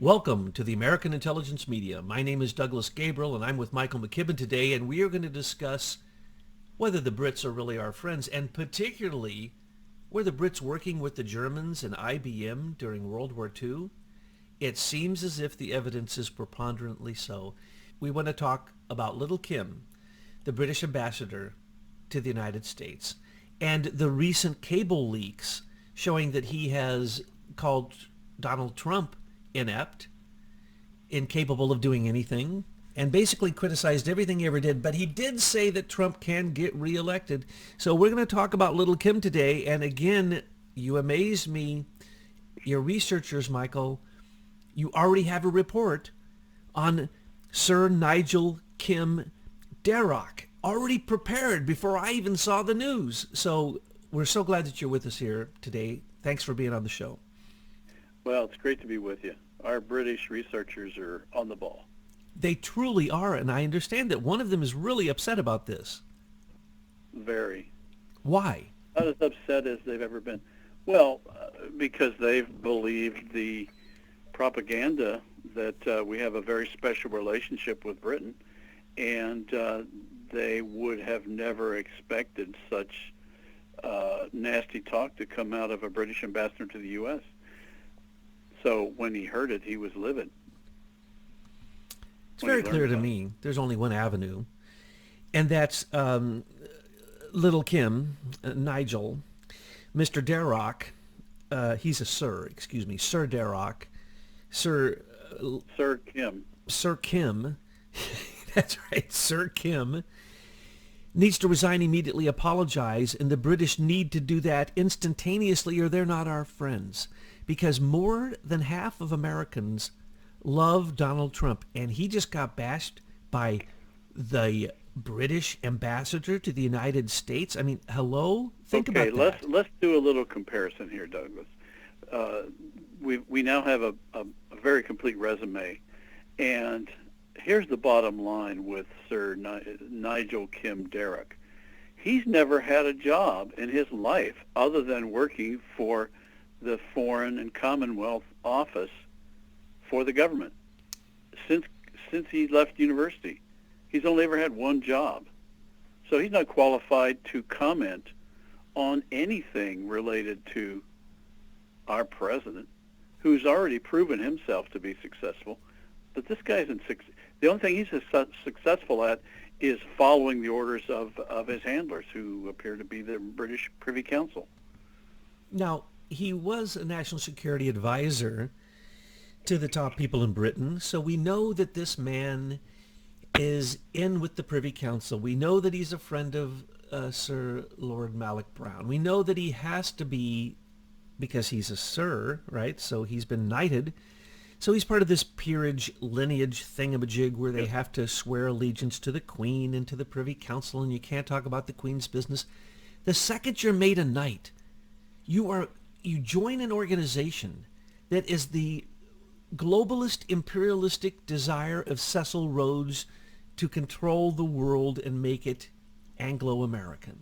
Welcome to the American Intelligence Media. My name is Douglas Gabriel, and I'm with Michael McKibben today, and we are going to discuss whether the Brits are really our friends, and particularly were the Brits working with the Germans and IBM during World War II? It seems as if the evidence is preponderantly so. We want to talk about Little Kim, the British ambassador to the United States, and the recent cable leaks showing that he has called Donald Trump inept, incapable of doing anything, and basically criticized everything he ever did. But he did say that Trump can get reelected. So we're going to talk about Little Kim today. And again, you amaze me. Your researchers, Michael, you already have a report on Sir Nigel Kim Darroch, already prepared before I even saw the news. So we're so glad that you're with us here today. Thanks for being on the show. Well, it's great to be with you. Our British researchers are on the ball. They truly are, and I understand that one of them is really upset about this. Very. Why? Not as upset as they've ever been. Well, because they've believed the propaganda that we have a very special relationship with Britain, and they would have never expected such nasty talk to come out of a British ambassador to the U.S. So when he heard it, he was livid. It's very clear to me there's only one avenue, and that's Little Kim, Nigel, Mr. Darroch. He's a Sir, excuse me, Sir Darroch. Sir Kim. Sir Kim. That's right, Sir Kim needs to resign immediately, apologize, and the British need to do that instantaneously or they're not our friends. Because more than half of Americans love Donald Trump, and he just got bashed by the British ambassador to the United States. I mean, hello? Think about that. Let's do a little comparison here, Douglas. We now have a very complete resume, and here's the bottom line with Sir Nigel Kim Darroch. He's never had a job in his life other than working for the Foreign and Commonwealth Office for the government. Since he left university, he's only ever had one job. So he's not qualified to comment on anything related to our president, who's already proven himself to be successful. But this guy isn't the only thing he's successful at is following the orders of his handlers, who appear to be the British Privy Council. Now, he was a national security advisor to the top people in Britain, so we know that this man is in with the Privy Council. We know that he's a friend of Sir Lord Malloch Brown. We know that he has to be, because he's a Sir, right? So he's been knighted. So he's part of this peerage lineage thingamajig where they have to swear allegiance to the Queen and to the Privy Council, and you can't talk about the Queen's business. The second you're made a knight, you join an organization that is the globalist imperialistic desire of Cecil Rhodes to control the world and make it Anglo-American.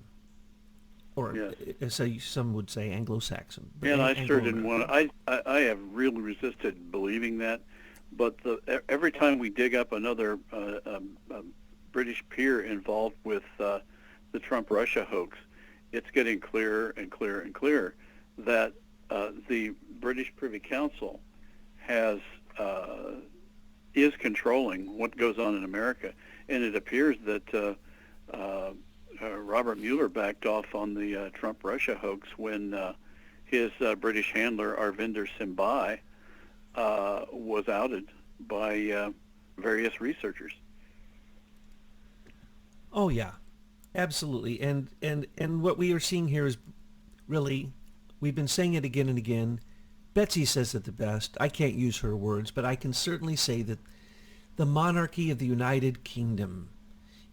Or so some would say Anglo-Saxon. And I sure didn't want to. I have really resisted believing that. But every time we dig up another British peer involved with the Trump-Russia hoax, it's getting clearer and clearer and clearer that the British Privy Council is controlling what goes on in America, and it appears that Robert Mueller backed off on the Trump-Russia hoax when his British handler Arvinder Simbai was outed by various researchers. Oh yeah, absolutely, and what we are seeing here is really, we've been saying it again and again. Betsy says it the best. I can't use her words, but I can certainly say that the monarchy of the United Kingdom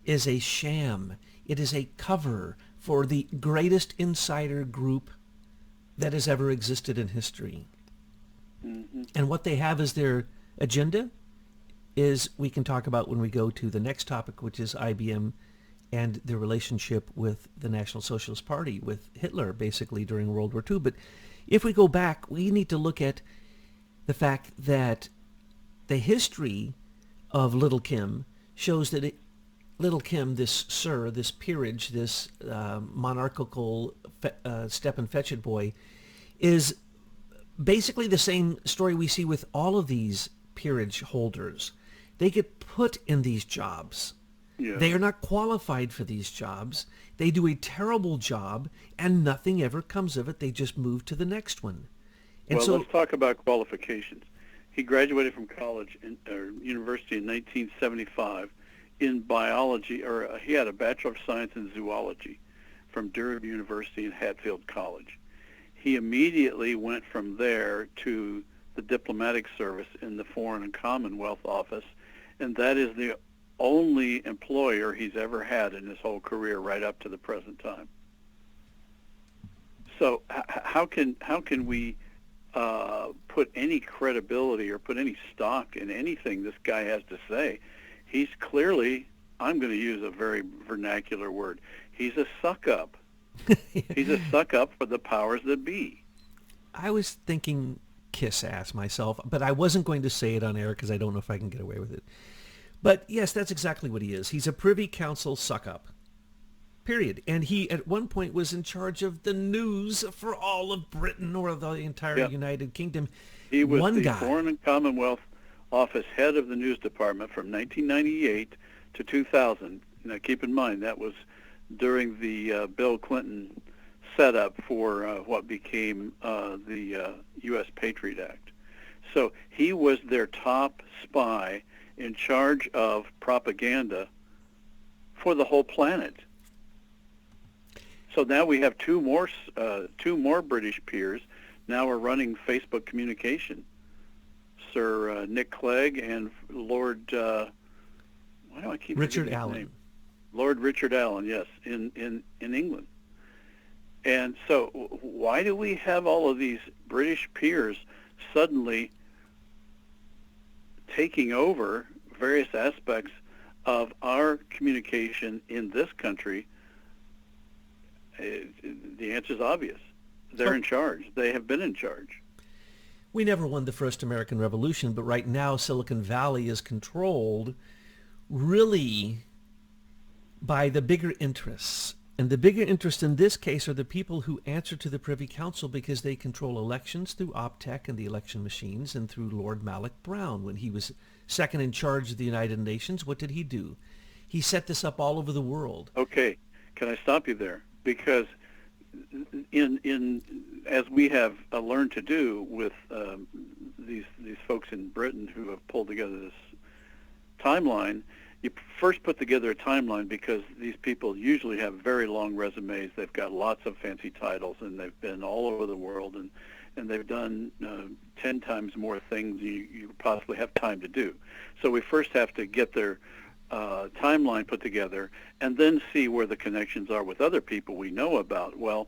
is a sham. It is a cover for the greatest insider group that has ever existed in history. Mm-hmm. And what they have as their agenda is, we can talk about when we go to the next topic, which is IBM and their relationship with the National Socialist Party, with Hitler, basically, during World War II. But if we go back, we need to look at the fact that the history of Little Kim shows that Little Kim, this sir, this peerage, this monarchical step and fetch it boy, is basically the same story we see with all of these peerage holders. They get put in these jobs. Yeah. They are not qualified for these jobs. They do a terrible job, and nothing ever comes of it. They just move to the next one. And Well, let's talk about qualifications. He graduated from college or university in 1975 in biology, or he had a Bachelor of Science in Zoology from Durham University and Hatfield College. He immediately went from there to the diplomatic service in the Foreign and Commonwealth Office, and that is the only employer he's ever had in his whole career right up to the present time. So how can we put any credibility or put any stock in anything this guy has to say? He's clearly, I'm going to use a very vernacular word, he's a suck-up. He's a suck-up for the powers that be. I was thinking kiss ass myself, but I wasn't going to say it on air because I don't know if I can get away with it. But yes, that's exactly what he is. He's a Privy Council suck-up. Period. And he, at one point, was in charge of the news for all of Britain or the entire United Kingdom. He was one the guy. Foreign and Commonwealth Office head of the news department from 1998 to 2000. Now, keep in mind, that was during the Bill Clinton setup for what became the U.S. Patriot Act. So he was their top spy in charge of propaganda for the whole planet. So now we have two more British peers now are running Facebook communication. Sir Nick Clegg and Lord why do I keep Richard forgetting his Allen. name? Lord Richard Allen, yes, in England. And so why do we have all of these British peers suddenly taking over various aspects of our communication in this country? The answer is obvious. They're in charge. They have been in charge. We never won the first American Revolution, but right now Silicon Valley is controlled really by the bigger interests. And the bigger interest in this case are the people who answer to the Privy Council because they control elections through Optech and the election machines and through Lord Malloch Brown. When he was second in charge of the United Nations, what did he do? He set this up all over the world. Okay, can I stop you there? Because in as we have learned to do with these folks in Britain who have pulled together this timeline, you first put together a timeline because these people usually have very long resumes. They've got lots of fancy titles, and they've been all over the world, and they've done 10 times more things you possibly have time to do. So we first have to get their timeline put together and then see where the connections are with other people we know about. Well,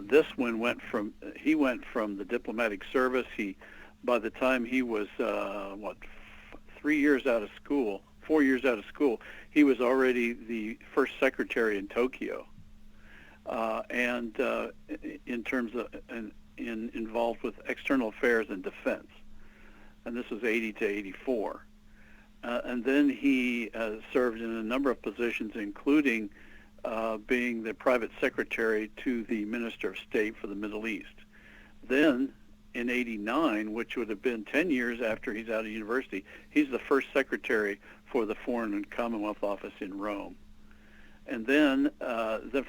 this one went from the diplomatic service. By the time he was 4 years out of school, he was already the first secretary in Tokyo, and in terms of involved with external affairs and defense. And this was 80 to 84. And then he served in a number of positions, including being the private secretary to the Minister of State for the Middle East. Then in 89, which would have been 10 years after he's out of university, he's the first secretary for the Foreign and Commonwealth Office in Rome. And then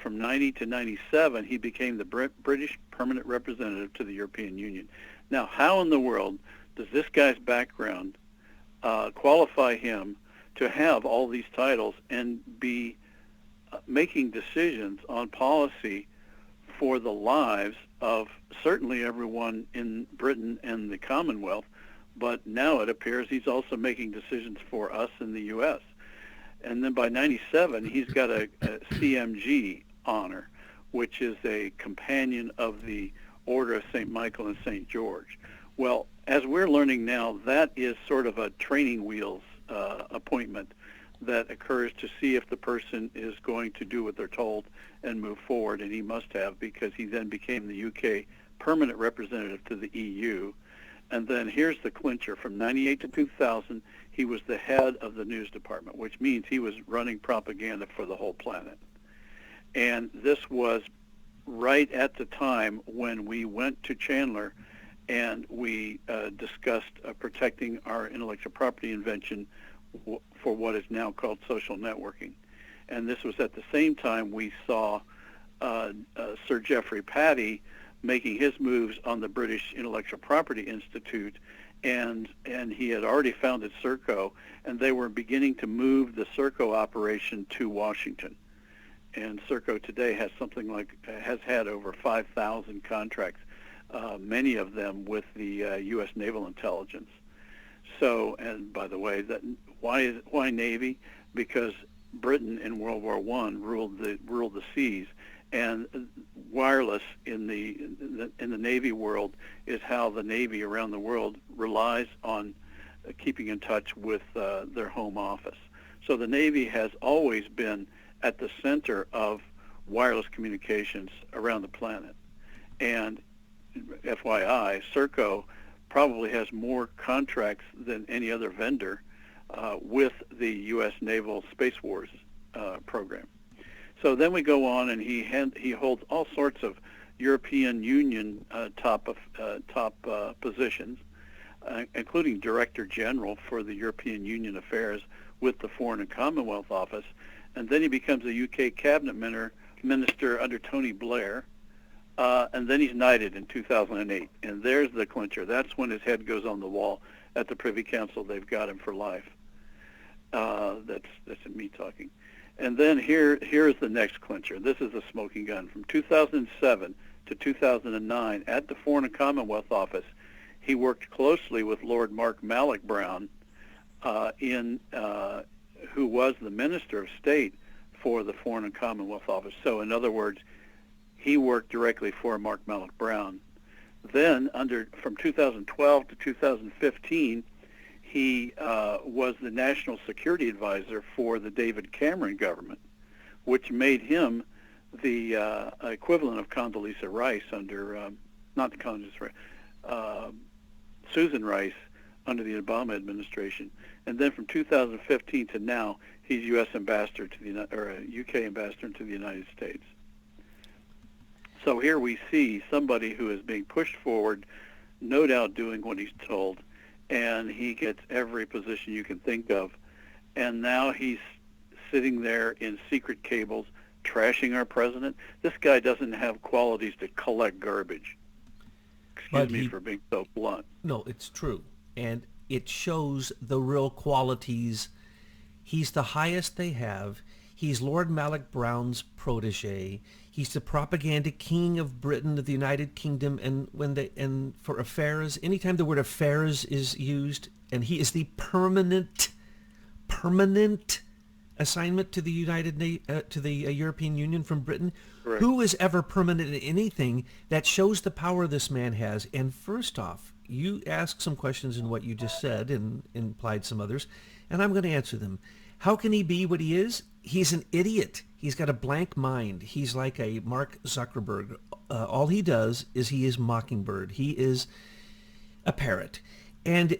from 90 to 97, he became the British permanent representative to the European Union. Now, how in the world does this guy's background qualify him to have all these titles and be making decisions on policy for the lives of certainly everyone in Britain and the Commonwealth, but now it appears he's also making decisions for us in the U.S. And then by 97, he's got a CMG honor, which is a companion of the Order of St. Michael and St. George. Well, as we're learning now, that is sort of a training wheels appointment that occurs to see if the person is going to do what they're told and move forward, and he must have, because he then became the UK permanent representative to the EU, And then here's the clincher. From 98 to 2000, he was the head of the news department, which means he was running propaganda for the whole planet. And this was right at the time when we went to Chandler and we discussed protecting our intellectual property invention for what is now called social networking. And this was at the same time we saw Sir Geoffrey Patty making his moves on the British Intellectual Property Institute, and he had already founded Serco, and they were beginning to move the Serco operation to Washington. And Serco today has has had over 5,000 contracts, many of them with the U.S. Naval Intelligence. So, and by the way, why Navy? Because Britain in World War I ruled the seas, and wireless in the Navy world is how the Navy around the world relies on keeping in touch with their home office. So the Navy has always been at the center of wireless communications around the planet. And FYI, Serco probably has more contracts than any other vendor with the U.S. Naval Space Wars program. So then we go on, and he holds all sorts of European Union top positions, including Director General for the European Union Affairs with the Foreign and Commonwealth Office, and then he becomes a UK cabinet minister under Tony Blair, and then he's knighted in 2008. And there's the clincher. That's when his head goes on the wall at the Privy Council. They've got him for life. That's me talking. And then here's the next clincher. This is the smoking gun. From 2007 to 2009, at the Foreign and Commonwealth Office, he worked closely with Lord Mark Malloch Brown, who was the Minister of State for the Foreign and Commonwealth Office. So in other words, he worked directly for Mark Malloch Brown. Then from 2012 to 2015, he was the National Security Advisor for the David Cameron government, which made him the equivalent of Condoleezza Rice under, not the Condoleezza Rice, Susan Rice under the Obama administration. And then from 2015 to now, he's U.S. ambassador to the UK ambassador to the United States. So here we see somebody who is being pushed forward, no doubt doing what he's told, and he gets every position you can think of. And now he's sitting there in secret cables, trashing our president. This guy doesn't have qualities to collect garbage. Excuse me for being so blunt. No, it's true. And it shows the real qualities. He's the highest they have. He's Lord Malloch Brown's protege. He's the propaganda king of Britain, of the United Kingdom, and for affairs, anytime the word affairs is used, and he is the permanent assignment to the European Union from Britain. Correct. Who is ever permanent in anything? That shows the power this man has. And first off, you asked some questions in what you just said and implied some others, and I'm going to answer them. How can he be what he is? He's an idiot. He's got a blank mind. He's like a Mark Zuckerberg. All he does is he is Mockingbird. He is a parrot. And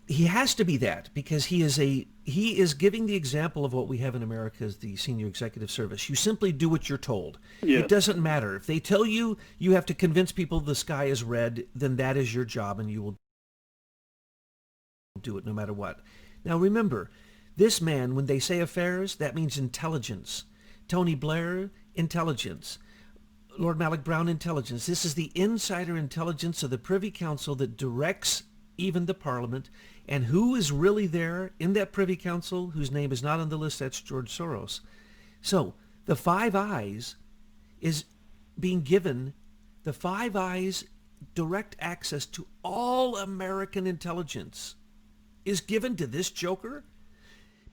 he has to be that because he is giving the example of what we have in America as the senior executive service. You simply do what you're told. Yes. It doesn't matter. If they tell you you have to convince people the sky is red, then that is your job and you will do it no matter what. Now remember, this man, when they say affairs, that means intelligence. Tony Blair, intelligence. Lord Malloch Brown, intelligence. This is the insider intelligence of the Privy Council that directs even the Parliament. And who is really there in that Privy Council, whose name is not on the list? That's George Soros. So the Five Eyes is being given, the Five Eyes direct access to all American intelligence is given to this joker.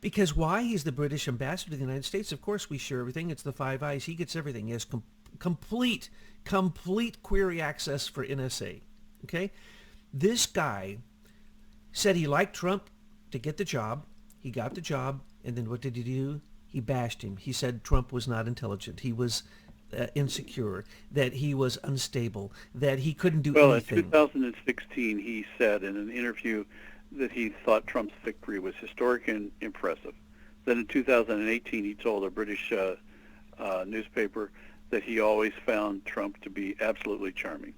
Because why? He's the British ambassador to the United States. Of course, we share everything. It's the Five Eyes. He gets everything. He has complete query access for NSA. Okay? This guy said he liked Trump to get the job. He got the job. And then what did he do? He bashed him. He said Trump was not intelligent. He was insecure, that he was unstable, that he couldn't do Well, in anything. 2016, he said in an interview that he thought Trump's victory was historic and impressive. Then in 2018, he told a British newspaper that he always found Trump to be absolutely charming.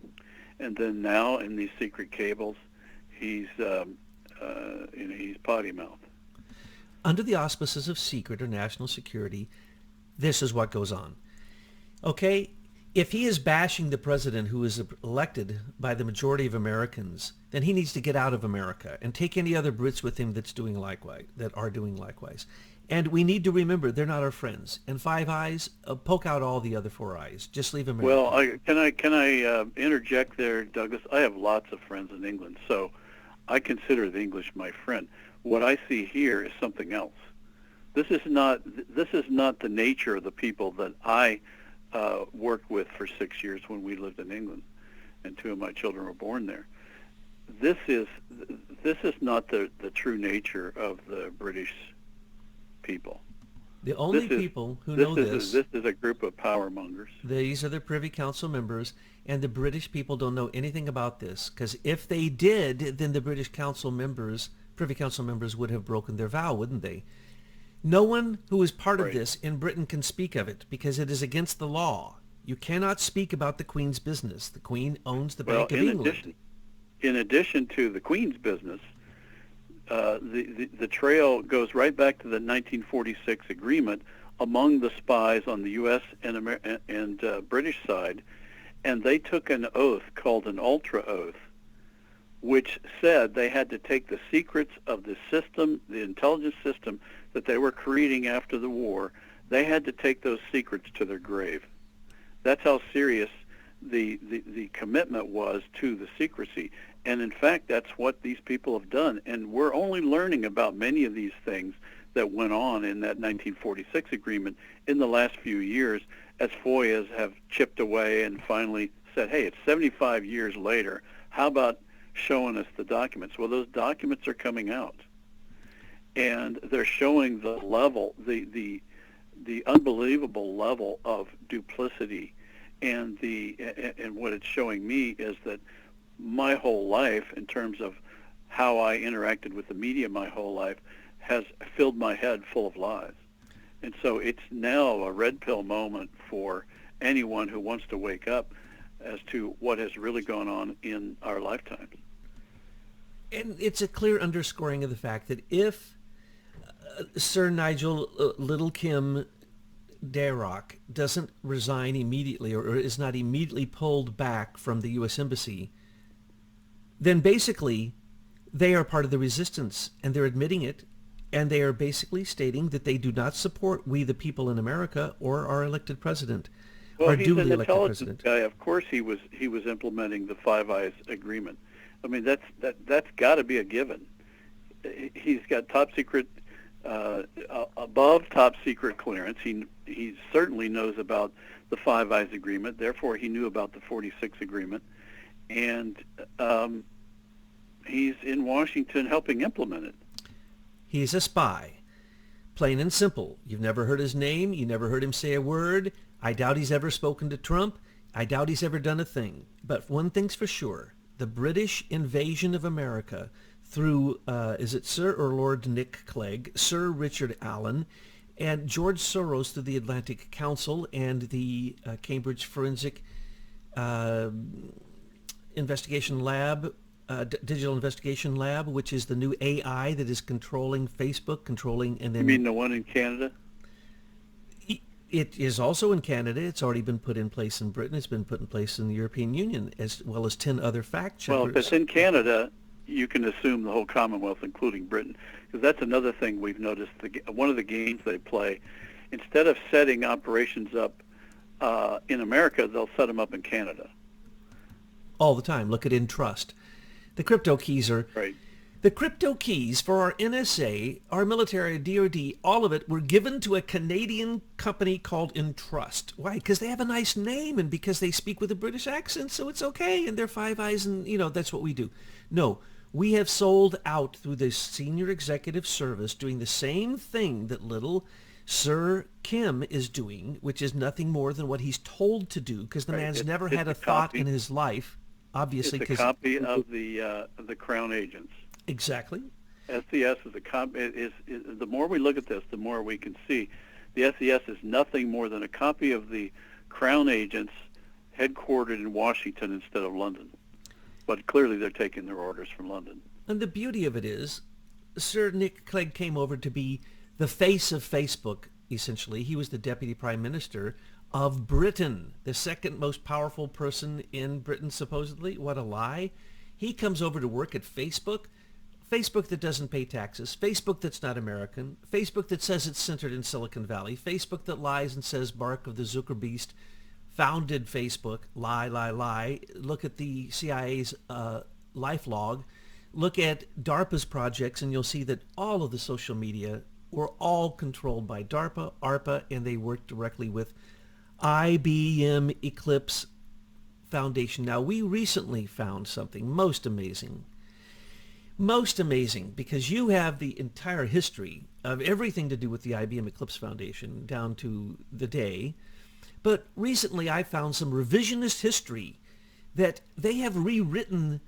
And then now in these secret cables, he's he's potty mouth. Under the auspices of secret or national security, this is what goes on. Okay? If he is bashing the president who is elected by the majority of Americans, then he needs to get out of America and take any other Brits with him that are doing likewise. And we need to remember they're not our friends. And Five Eyes, poke out all the other four eyes. Just leave America. Well, can I interject there, Douglas? I have lots of friends in England, so I consider the English my friend. What I see here is something else. This is not the nature of the people that I worked with for 6 years when we lived in England, and two of my children were born there. This is not the true nature of the British people. The only people who know this... This is a group of power mongers. These are the Privy Council members, and the British people don't know anything about this, because if they did, then the Privy Council members would have broken their vow, wouldn't they? No one who is part of this in Britain can speak of it, because it is against the law. You cannot speak about the Queen's business. The Queen owns the Bank of England. In addition to the Queen's business, the trail goes right back to the 1946 agreement among the spies on the U.S. and British side, and they took an oath called an ultra oath, which said they had to take the secrets of the system, the intelligence system that they were creating after the war. They had to take those secrets to their grave. That's how serious the commitment was to the secrecy. And in fact, that's what these people have done. And we're only learning about many of these things that went on in that 1946 agreement in the last few years as FOIAs have chipped away and finally said, hey, it's 75 years later. How about showing us the documents? Well, those documents are coming out. And they're showing the level, the unbelievable level of duplicity. And what it's showing me is that my whole life, in terms of how I interacted with the media my whole life, has filled my head full of lies. And so it's now a red pill moment for anyone who wants to wake up as to what has really gone on in our lifetimes. And it's a clear underscoring of the fact that if Sir Nigel Little Kim Darroch doesn't resign immediately or is not immediately pulled back from the U.S. Embassy, then basically they are part of the resistance, and they're admitting it, and they are basically stating that they do not support we the people in America or our elected president, our duly elected president. Guy. Of course he was implementing the Five Eyes agreement. I mean, that's got to be a given. He's got top secret, above top secret clearance. He certainly knows about the Five Eyes agreement. Therefore, he knew about the 46 agreement. And he's in Washington helping implement it. He's a spy, plain and simple. You've never heard his name. You never heard him say a word. I doubt he's ever spoken to Trump. I doubt he's ever done a thing. But one thing's for sure. The British invasion of America through, is it Sir or Lord Nick Clegg, Sir Richard Allen, and George Soros through the Atlantic Council and the Cambridge Forensic Investigation Lab, Digital Investigation Lab, which is the new AI that is controlling Facebook, and then... You mean the one in Canada? It is also in Canada. It's already been put in place in Britain. It's been put in place in the European Union, as well as 10 other fact checkers. Well, if it's in Canada, you can assume the whole Commonwealth, including Britain, because that's another thing we've noticed. One of the games they play, instead of setting operations up in America, they'll set them up in Canada. All the time. Look at Entrust. The crypto keys are... Right. The crypto keys for our NSA, our military, DoD, all of it were given to a Canadian company called Entrust. Why? Because they have a nice name and because they speak with a British accent, so it's okay, and they're Five Eyes, and, that's what we do. No, we have sold out through the senior executive service doing the same thing that little Sir Kim is doing, which is nothing more than what he's told to do, because the Right. man's never It's had a a thought in copy. his life, obviously, It's a because copy of the Crown agents. exactly. SES is a copy. The more we look at this, the more we can see the SES is nothing more than a copy of the Crown agents headquartered in Washington instead of London. But clearly they're taking their orders from London. And the beauty of it is, Sir Nick Clegg came over to be the face of Facebook, essentially. He was the deputy prime minister of Britain, the second most powerful person in Britain, supposedly. What a lie. He comes over to work at Facebook. Facebook that doesn't pay taxes, Facebook that's not American, Facebook that says it's centered in Silicon Valley, Facebook that lies and says Mark of the Zuckerbeast founded Facebook. Lie, lie, lie. Look at the CIA's life log. Look at DARPA's projects, and you'll see that all of the social media were all controlled by DARPA, ARPA, and they worked directly with IBM Eclipse Foundation. Now, we recently found something most amazing, because you have the entire history of everything to do with the IBM Eclipse Foundation down to the day. But recently I found some revisionist history that they have rewritten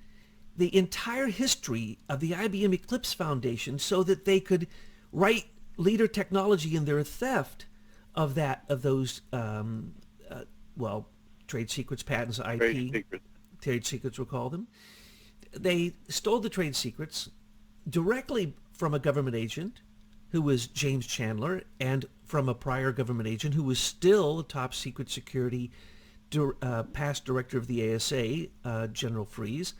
the entire history of the IBM Eclipse Foundation so that they could write leader technology in their theft of those trade secrets, patents, IP. Trade secrets, we'll call them. They stole the trade secrets directly from a government agent who was James Chandler, and from a prior government agent who was still a top secret security past director of the ASA, General Freeze.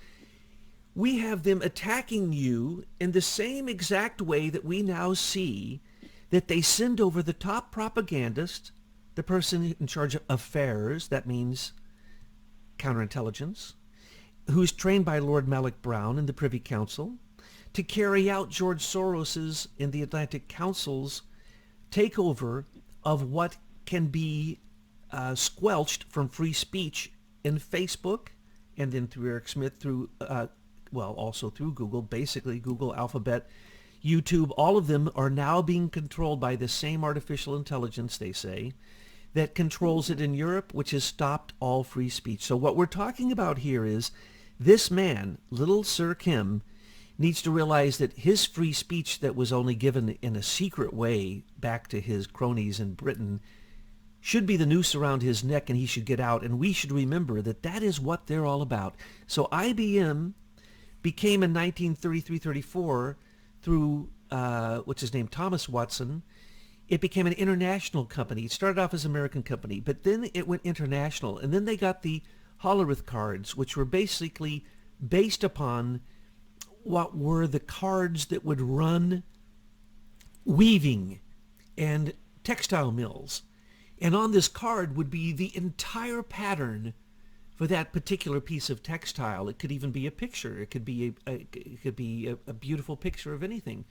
We have them attacking you in the same exact way that we now see that they send over the top propagandist, the person in charge of affairs, that means counterintelligence, who's trained by Lord Malloch Brown in the Privy Council, to carry out George Soros's and the Atlantic Council's takeover of what can be squelched from free speech in Facebook, and then through Eric Smith, through also through Google, basically Google, Alphabet, YouTube. All of them are now being controlled by the same artificial intelligence, they say, that controls it in Europe, which has stopped all free speech. So what we're talking about here is this man, little Sir Kim, needs to realize that his free speech that was only given in a secret way back to his cronies in Britain should be the noose around his neck, and he should get out. And we should remember that that is what they're all about. So IBM became in 1933-34 through, what's his name, Thomas Watson. It became an international company. It started off as an American company, but then it went international. And then they got the Hollerith cards, which were basically based upon what were the cards that would run weaving and textile mills. And on this card would be the entire pattern for that particular piece of textile. It could even be a picture. It could be a beautiful picture of anything.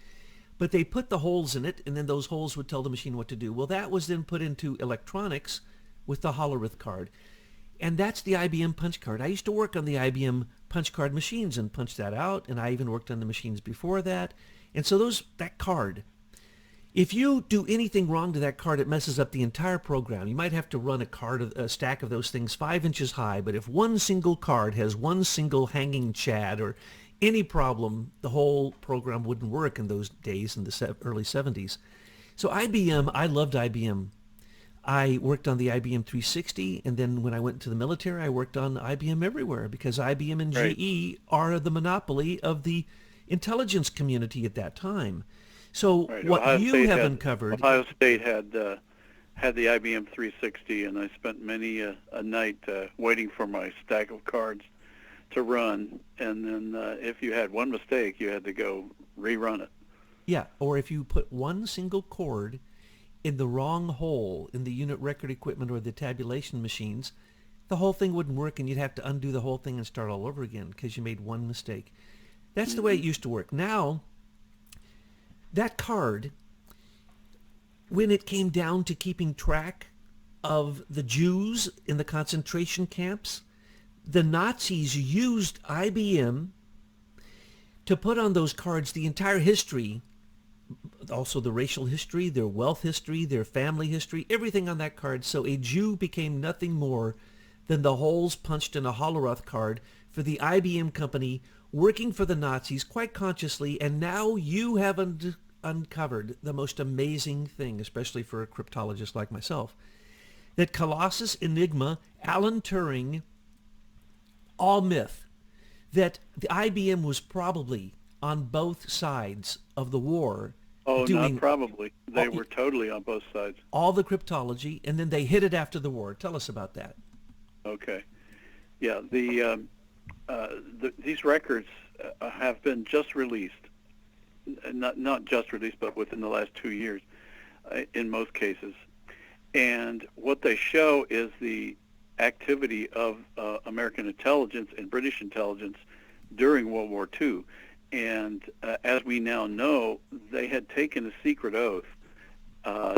But they put the holes in it, and then those holes would tell the machine what to do. Well, that was then put into electronics with the Hollerith card. And that's the IBM punch card. I used to work on the IBM punch card machines and punch that out, and I even worked on the machines before that. And so that card, if you do anything wrong to that card, it messes up the entire program. You might have to run a stack of those things 5 inches high, but if one single card has one single hanging chad or any problem, the whole program wouldn't work in those days in the early 70s. So IBM, I loved IBM. I worked on the IBM 360, and then when I went to the military, I worked on IBM everywhere, because IBM and GE are the monopoly of the intelligence community at that time. So what Ohio you State have uncovered... Ohio State had the IBM 360, and I spent many a night waiting for my stack of cards to run, and then if you had one mistake, you had to go rerun it. Yeah, or if you put one single cord in the wrong hole in the unit record equipment or the tabulation machines, the whole thing wouldn't work, and you'd have to undo the whole thing and start all over again because you made one mistake. That's the way it used to work. Now, that card, when it came down to keeping track of the Jews in the concentration camps, the Nazis used IBM to put on those cards the entire history, also the racial history, their wealth history, their family history, everything on that card. So a Jew became nothing more than the holes punched in a Hollerith card for the IBM company working for the Nazis quite consciously. And now you have uncovered the most amazing thing, especially for a cryptologist like myself, that Colossus, Enigma, Alan Turing, all myth, that the IBM was probably on both sides of the war Oh, not doing probably. They all, were totally on both sides. all the cryptology, and then they hid it after the war. Tell us about that. Okay. Yeah, these records have been just released, not just released, but within the last 2 years, in most cases. And what they show is the activity of American intelligence and British intelligence during World War II. And as we now know, they had taken a secret oath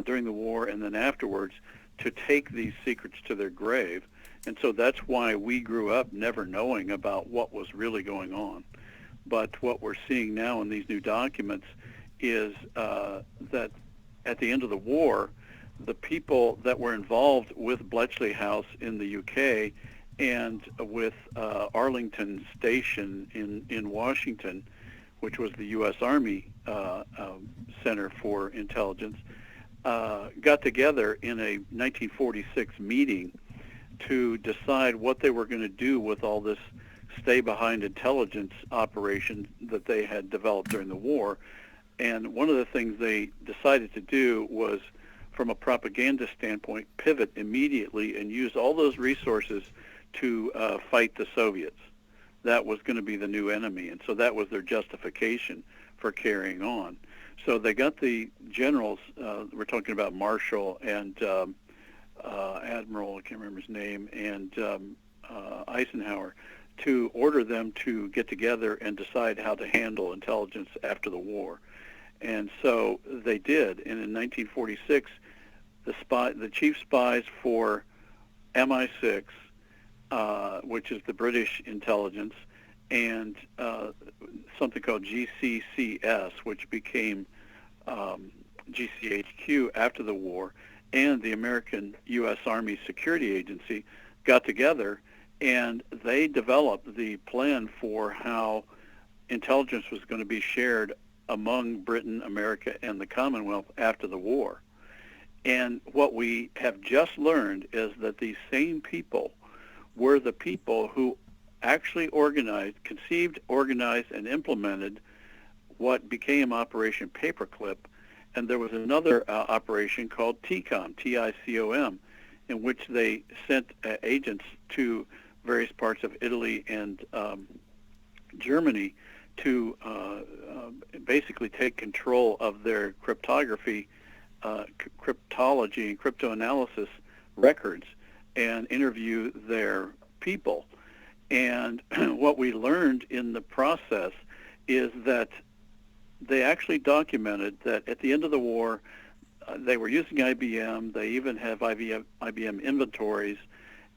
during the war and then afterwards to take these secrets to their grave. And so that's why we grew up never knowing about what was really going on. But what we're seeing now in these new documents is that at the end of the war, the people that were involved with Bletchley House in the UK and with Arlington Station in Washington, which was the U.S. Army Center for Intelligence, got together in a 1946 meeting to decide what they were going to do with all this stay-behind intelligence operation that they had developed during the war. And one of the things they decided to do was, from a propaganda standpoint, pivot immediately and use all those resources to fight the Soviets. That was going to be the new enemy, and so that was their justification for carrying on. So they got the generals, we're talking about Marshall and Admiral, I can't remember his name, and Eisenhower, to order them to get together and decide how to handle intelligence after the war. And so they did. And in 1946, the chief spies for MI6, which is the British intelligence, and something called GCCS, which became GCHQ after the war, and the American U.S. Army Security Agency got together, and they developed the plan for how intelligence was going to be shared among Britain, America, and the Commonwealth after the war. And what we have just learned is that these same people were the people who actually conceived, organized, and implemented what became Operation Paperclip. And there was another operation called TICOM, T-I-C-O-M, in which they sent agents to various parts of Italy and Germany to basically take control of their cryptology and cryptoanalysis records and interview their people. And what we learned in the process is that they actually documented that at the end of the war, they were using IBM. They even have IBM inventories,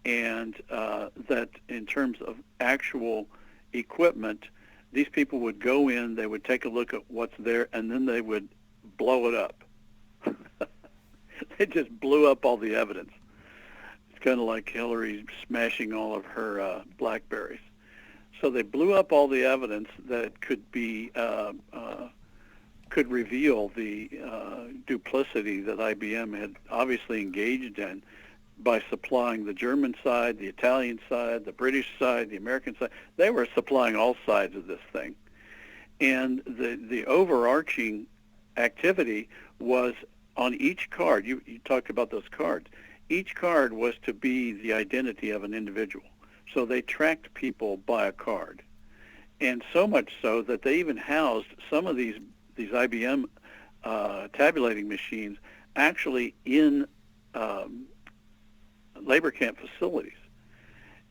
and that in terms of actual equipment, these people would go in, they would take a look at what's there, and then they would blow it up. They just blew up all the evidence. It's kind of like Hillary smashing all of her Blackberries. So they blew up all the evidence that could reveal the duplicity that IBM had obviously engaged in by supplying the German side, the Italian side, the British side, the American side. They were supplying all sides of this thing. And the overarching activity was on each card. You talked about those cards. Each card was to be the identity of an individual. So they tracked people by a card. And so much so that they even housed some of these IBM tabulating machines actually in labor camp facilities.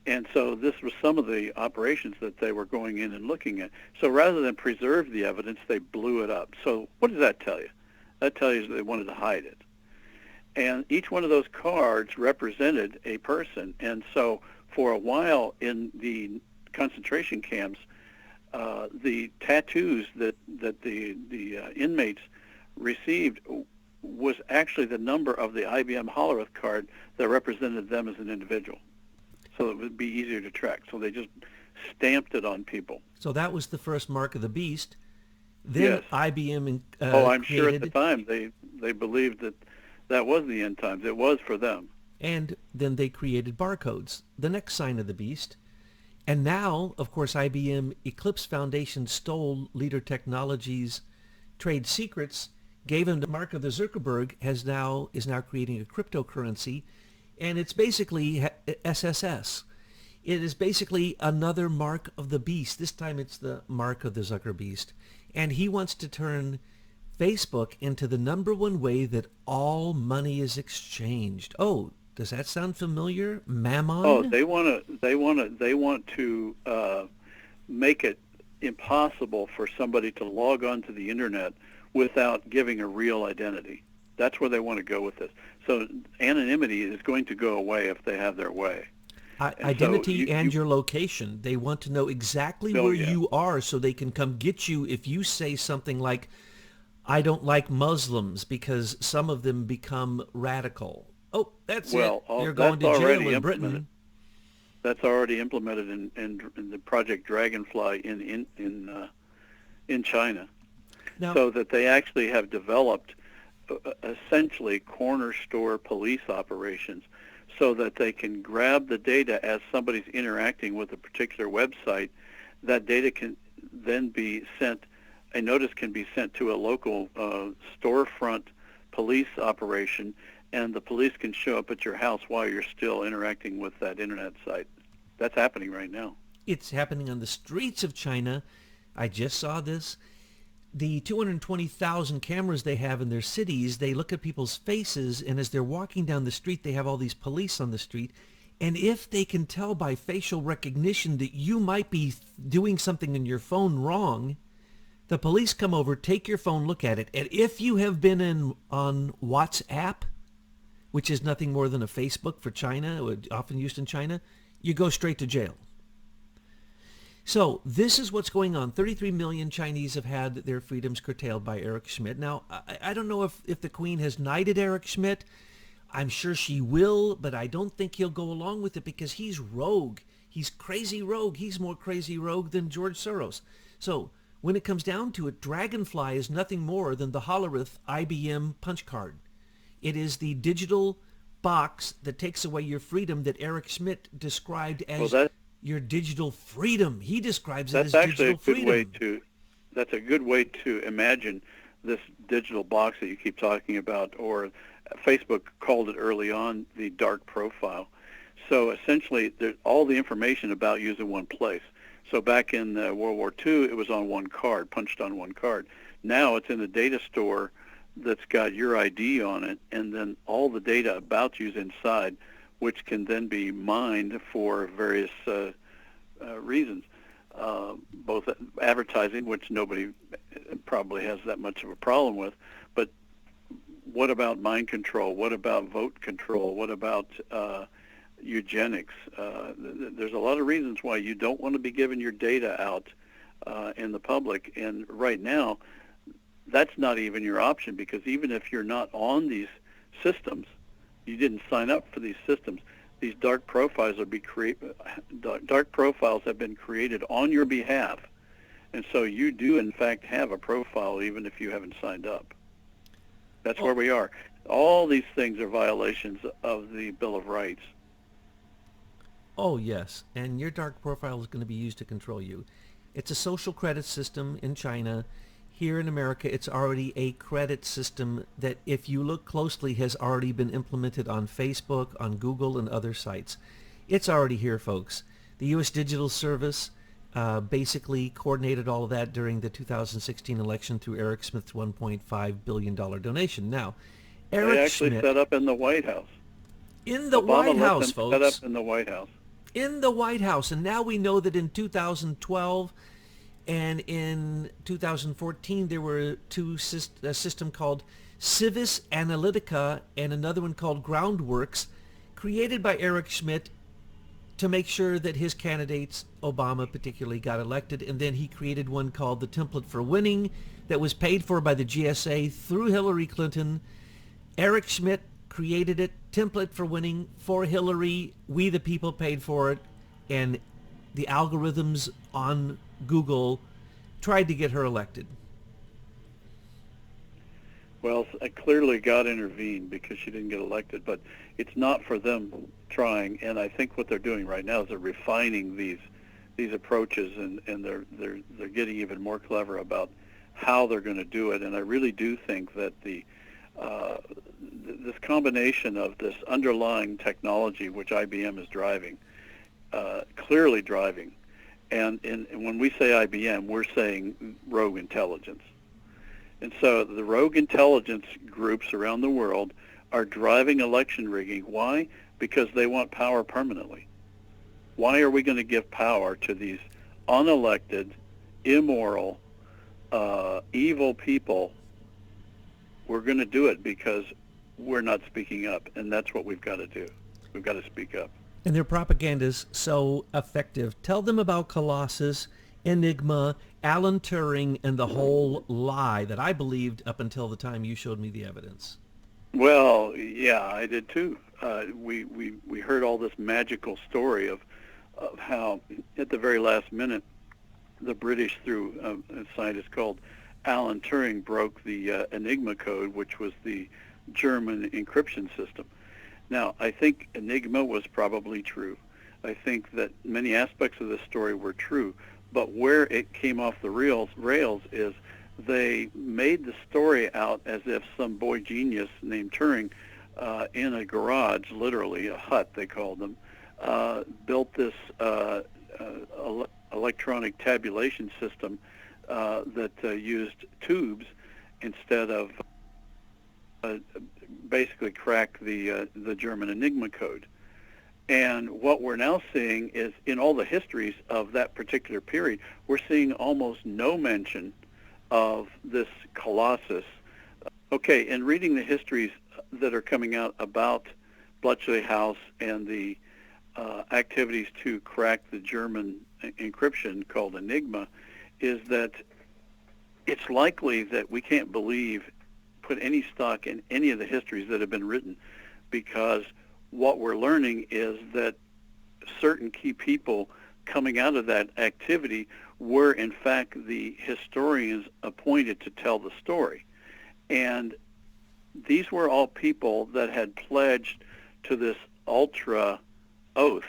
And so this was some of the operations that they were going in and looking at. So rather than preserve the evidence, they blew it up. So what does that tell you? That tells you that they wanted to hide it. And each one of those cards represented a person. And so for a while in the concentration camps, the tattoos that the inmates received was actually the number of the IBM Hollerith card that represented them as an individual, so it would be easier to track. So they just stamped it on people. So that was the first mark of the beast. Then Yes. IBM I'm sure at created, the time they believed that that was the end times. It was for them. and then they created barcodes, the next sign of the beast. And now, of course, IBM Eclipse Foundation stole Leader Technologies' trade secrets, gave him the mark of the Zuckerberg, is now creating a cryptocurrency, and it's basically SSS. It is basically another mark of the beast. This time it's the mark of the Zucker beast. And he wants to turn Facebook into the number one way that all money is exchanged. Oh, does that sound familiar? Mammon? Oh, they want to make it impossible for somebody to log on to the internet without giving a real identity. That's where they want to go with this. So anonymity is going to go away if they have their way. Identity so your location. They want to know exactly where you are so they can come get you if you say something like, I don't like Muslims because some of them become radical. Oh, that's it. You're going to jail in Britain. That's already implemented in the Project Dragonfly in China. Now, so that they actually have developed essentially corner store police operations so that they can grab the data as somebody's interacting with a particular website. That data can then be sent, a notice can be sent to a local storefront police operation, and the police can show up at your house while you're still interacting with that internet site. That's happening right now. It's happening on the streets of China. I just saw this. The 220,000 cameras they have in their cities, they look at people's faces, and as they're walking down the street, they have all these police on the street. And if they can tell by facial recognition that you might be doing something in your phone wrong, the police come over, take your phone, look at it. And if you have been on WhatsApp, which is nothing more than a Facebook for China, often used in China, you go straight to jail. So this is what's going on. 33 million Chinese have had their freedoms curtailed by Eric Schmidt. Now, I don't know if the Queen has knighted Eric Schmidt. I'm sure she will, but I don't think he'll go along with it because he's rogue. He's crazy rogue. He's more crazy rogue than George Soros. So when it comes down to it, Dragonfly is nothing more than the Hollerith IBM punch card. It is the digital box that takes away your freedom that Eric Schmidt described as your digital freedom. He describes it as digital freedom. That's a good way to imagine this digital box that you keep talking about, or Facebook called it early on the dark profile. So essentially, all the information about you is in one place. So back in World War II, it was on one card, punched on one card. Now it's in a data store that's got your ID on it, and then all the data about you is inside, which can then be mined for various reasons, both advertising, which nobody probably has that much of a problem with, but what about mind control? What about vote control? What about eugenics? There's a lot of reasons why you don't want to be giving your data out in the public, and right now that's not even your option, because even if you're not on these systems, you didn't sign up for these systems, these dark profiles have been created on your behalf, and so you do in fact have a profile even if you haven't signed up. That's where we are. All these things are violations of the Bill of Rights. Oh yes, and your dark profile is going to be used to control you. It's a social credit system in China. Here in America, it's already a credit system that, if you look closely, has already been implemented on Facebook, on Google, and other sites. It's already here, folks. The U.S. Digital Service basically coordinated all of that during the 2016 election through Eric Schmidt's $1.5 billion donation. Now, Eric Schmidt... They actually set up in the White House. In the White House, folks. Set up in the White House. In the White House. And now we know that in 2012... and in 2014, there were a system called Civis Analytica and another one called Groundworks, created by Eric Schmidt to make sure that his candidates, Obama particularly, got elected. And then he created one called the Template for Winning that was paid for by the GSA through Hillary Clinton. Eric Schmidt created it, template for winning for Hillary. We the people paid for it, and the algorithms on Google tried to get her elected. Well, clearly God intervened because she didn't get elected, but it's not for them trying. And I think what they're doing right now is they're refining these approaches, and they're getting even more clever about how they're going to do it. And I really do think that this combination of this underlying technology, which IBM is driving, clearly driving, and when we say IBM, we're saying rogue intelligence. And so the rogue intelligence groups around the world are driving election rigging. Why? Because they want power permanently. Why are we going to give power to these unelected, immoral, evil people? We're going to do it because we're not speaking up, and that's what we've got to do. We've got to speak up. And their propaganda is so effective. Tell them about Colossus, Enigma, Alan Turing, and the whole lie that I believed up until the time you showed me the evidence. Well, yeah, I did too. We heard all this magical story of how at the very last minute the British, through a scientist called Alan Turing, broke the Enigma code, which was the German encryption system. Now, I think Enigma was probably true. I think that many aspects of this story were true, but where it came off the rails is they made the story out as if some boy genius named Turing in a garage, literally a hut they called them, built this electronic tabulation system that used tubes instead of basically crack the German Enigma code. And what we're now seeing is, in all the histories of that particular period, we're seeing almost no mention of this Colossus. Okay, in reading the histories that are coming out about Bletchley House and the activities to crack the German encryption called Enigma, is that it's likely that we can't put any stock in any of the histories that have been written, because what we're learning is that certain key people coming out of that activity were in fact the historians appointed to tell the story. And these were all people that had pledged to this ultra oath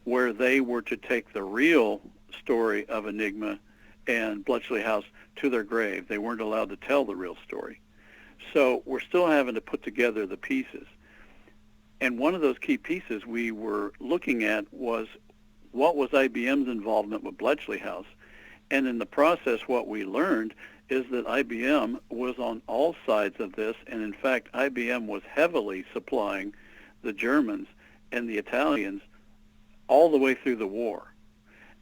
where they were to take the real story of Enigma and Bletchley House to their grave. They weren't allowed to tell the real story. So we're still having to put together the pieces. And one of those key pieces we were looking at was what was IBM's involvement with Bletchley House. And in the process, what we learned is that IBM was on all sides of this, and in fact, IBM was heavily supplying the Germans and the Italians all the way through the war.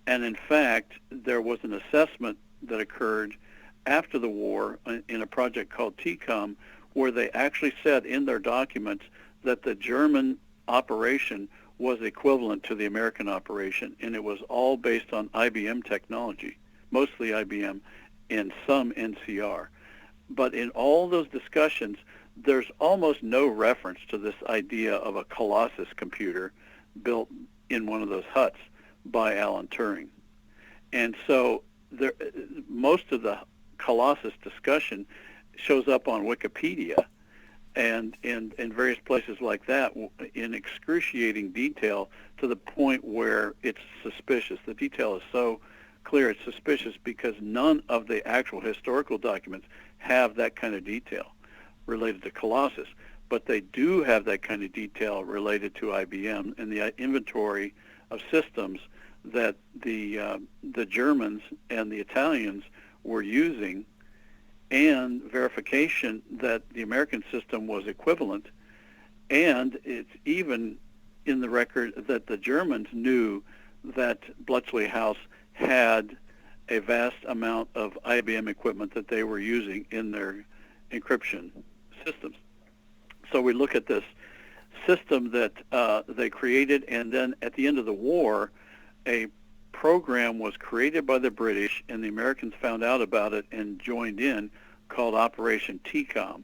And in fact, there was an assessment that occurred after the war in a project called TCOM, where they actually said in their documents that the German operation was equivalent to the American operation, and it was all based on IBM technology, mostly IBM and some NCR. But in all those discussions, there's almost no reference to this idea of a Colossus computer built in one of those huts by Alan Turing. And so most of the Colossus discussion shows up on Wikipedia and in various places like that in excruciating detail, to the point where it's suspicious. The detail is so clear it's suspicious because none of the actual historical documents have that kind of detail related to Colossus. But they do have that kind of detail related to IBM and the inventory of systems that the Germans and the Italians were using, and verification that the American system was equivalent. And it's even in the record that the Germans knew that Bletchley House had a vast amount of IBM equipment that they were using in their encryption systems. So we look at this system that they created, and then at the end of the war, a program was created by the British, and the Americans found out about it and joined in, called Operation TCOM.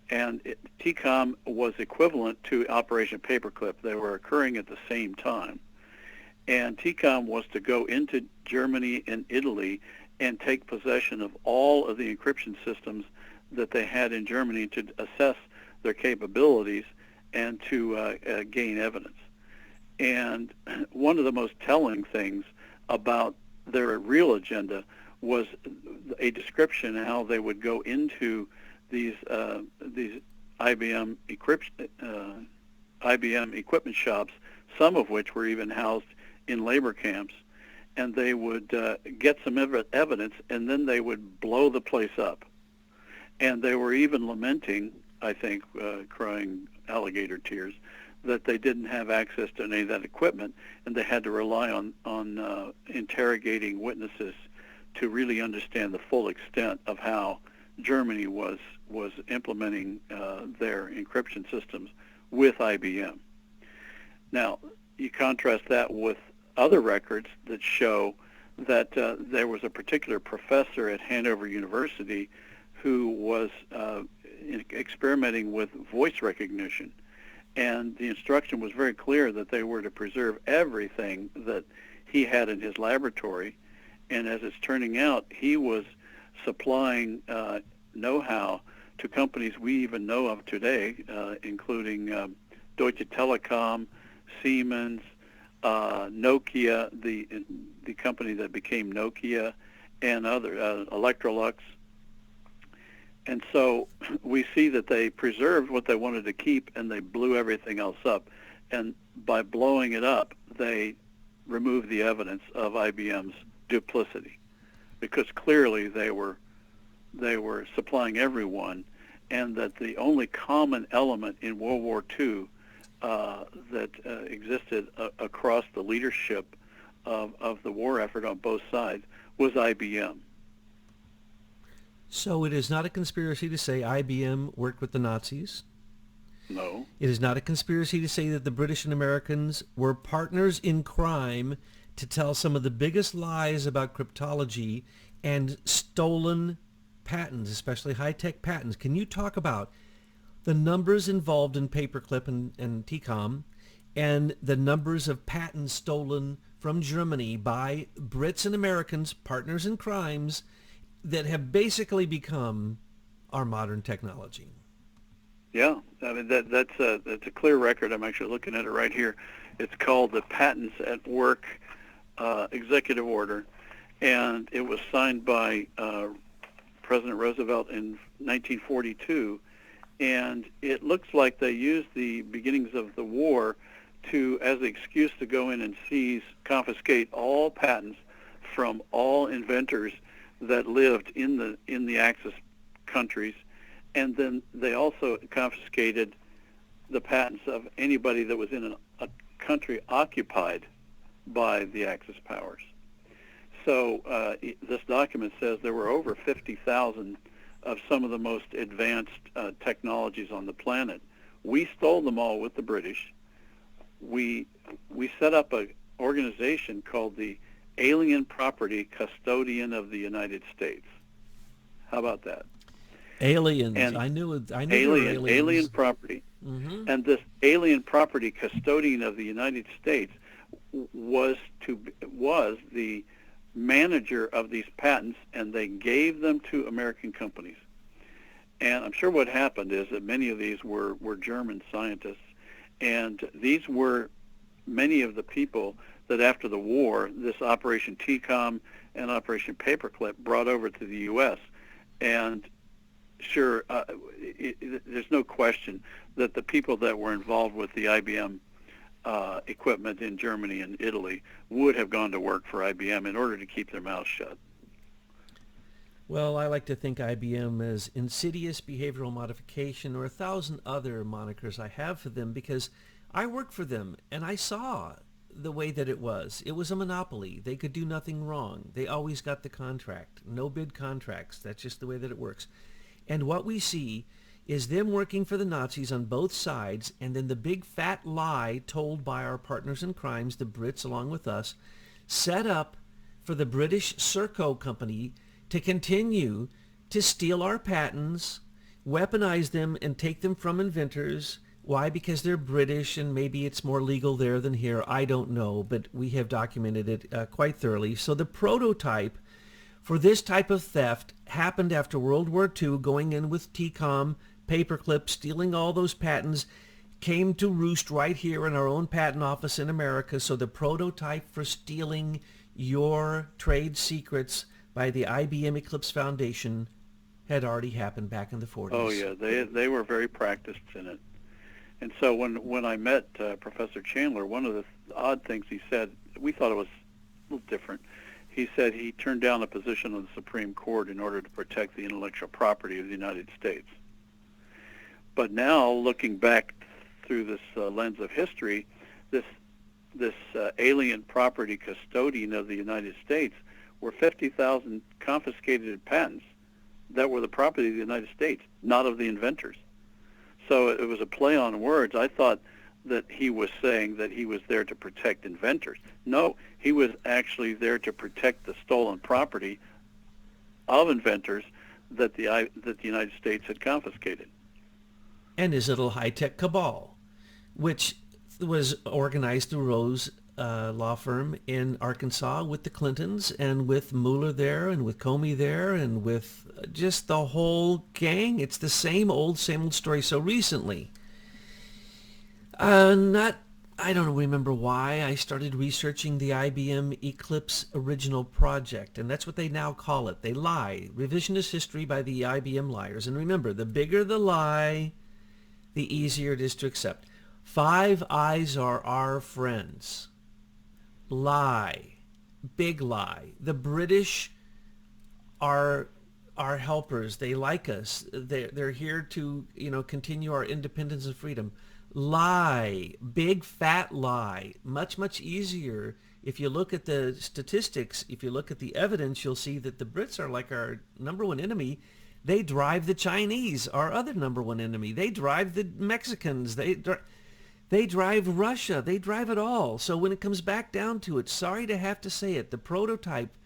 And TCOM was equivalent to Operation Paperclip. They were occurring at the same time. And TCOM was to go into Germany and Italy and take possession of all of the encryption systems that they had in Germany to assess their capabilities and to gain evidence. And one of the most telling things about their real agenda was a description of how they would go into these IBM equipment shops, some of which were even housed in labor camps, and they would get some evidence, and then they would blow the place up. And they were even lamenting, I think, crying alligator tears, that they didn't have access to any of that equipment, and they had to rely on interrogating witnesses to really understand the full extent of how Germany was implementing their encryption systems with IBM. Now, you contrast that with other records that show that there was a particular professor at Hanover University who was experimenting with voice recognition. And the instruction was very clear that they were to preserve everything that he had in his laboratory. And as it's turning out, he was supplying know-how to companies we even know of today, including Deutsche Telekom, Siemens, Nokia, the company that became Nokia, and other Electrolux. And so we see that they preserved what they wanted to keep, and they blew everything else up. And by blowing it up, they removed the evidence of IBM's duplicity, because clearly they were supplying everyone, and that the only common element in World War II that existed across the leadership of the war effort on both sides was IBM. So it is not a conspiracy to say IBM worked with the Nazis. No. It is not a conspiracy to say that the British and Americans were partners in crime to tell some of the biggest lies about cryptology and stolen patents, especially high-tech patents. Can you talk about the numbers involved in Paperclip and TCOM and the numbers of patents stolen from Germany by Brits and Americans, partners in crimes, that have basically become our modern technology? Yeah, I mean that's a clear record. I'm actually looking at it right here. It's called the Patents at Work Executive Order, and it was signed by President Roosevelt in 1942. And it looks like they used the beginnings of the war as an excuse to go in and confiscate all patents from all inventors that lived in the Axis countries, and then they also confiscated the patents of anybody that was in a country occupied by the Axis powers. So this document says there were over 50,000 of some of the most advanced technologies on the planet. We stole them all with the British. We set up an organization called the Alien Property Custodian of the United States. How about that? Aliens. And I knew there were aliens. Alien property. Mm-hmm. And this Alien Property Custodian of the United States was the manager of these patents, and they gave them to American companies. And I'm sure what happened is that many of these were German scientists, and these were many of the people that after the war, this Operation TCOM and Operation Paperclip brought over to the U.S. And sure, there's no question that the people that were involved with the IBM equipment in Germany and Italy would have gone to work for IBM in order to keep their mouths shut. Well, I like to think IBM as insidious behavioral modification, or 1,000 other monikers I have for them, because I worked for them and I saw the way that it was. It was a monopoly. They could do nothing wrong. They always got the contract. No bid contracts. That's just the way that it works. And what we see is them working for the Nazis on both sides, and then the big fat lie told by our partners in crimes, the Brits along with us, set up for the British Serco company to continue to steal our patents, weaponize them, and take them from inventors. Why? Because they're British, and maybe it's more legal there than here. I don't know, but we have documented it quite thoroughly. So the prototype for this type of theft happened after World War II, going in with TCOM, paperclip, stealing all those patents, came to roost right here in our own patent office in America. So the prototype for stealing your trade secrets by the IBM Eclipse Foundation had already happened back in the 40s. Oh yeah, they were very practiced in it. And so when I met Professor Chandler, one of the odd things he said, we thought it was a little different. He said he turned down a position on the Supreme Court in order to protect the intellectual property of the United States. But now, looking back through this lens of history, this alien property custodian of the United States were 50,000 confiscated patents that were the property of the United States, not of the inventors. So it was a play on words. I thought that he was saying that he was there to protect inventors. No, he was actually there to protect the stolen property of inventors that the United States had confiscated. And his little high-tech cabal, which was organized through Rose law firm in Arkansas with the Clintons and with Mueller there and with Comey there and with just the whole gang. It's the same old story. So recently, I don't remember why I started researching the IBM Eclipse original project, and that's what they now call it. They lie. Revisionist history by the IBM liars. And remember, the bigger the lie, the easier it is to accept. Five Eyes are our friends. Lie. Big lie. The British are our helpers. They like us. They're here to, continue our independence and freedom. Lie. Big fat lie. Much, much easier. If you look at the statistics, if you look at the evidence, you'll see that the Brits are like our number one enemy. They drive the Chinese, our other number one enemy. They drive the Mexicans. They drive Russia. They drive it all. So when it comes back down to it, sorry to have to say it, the prototype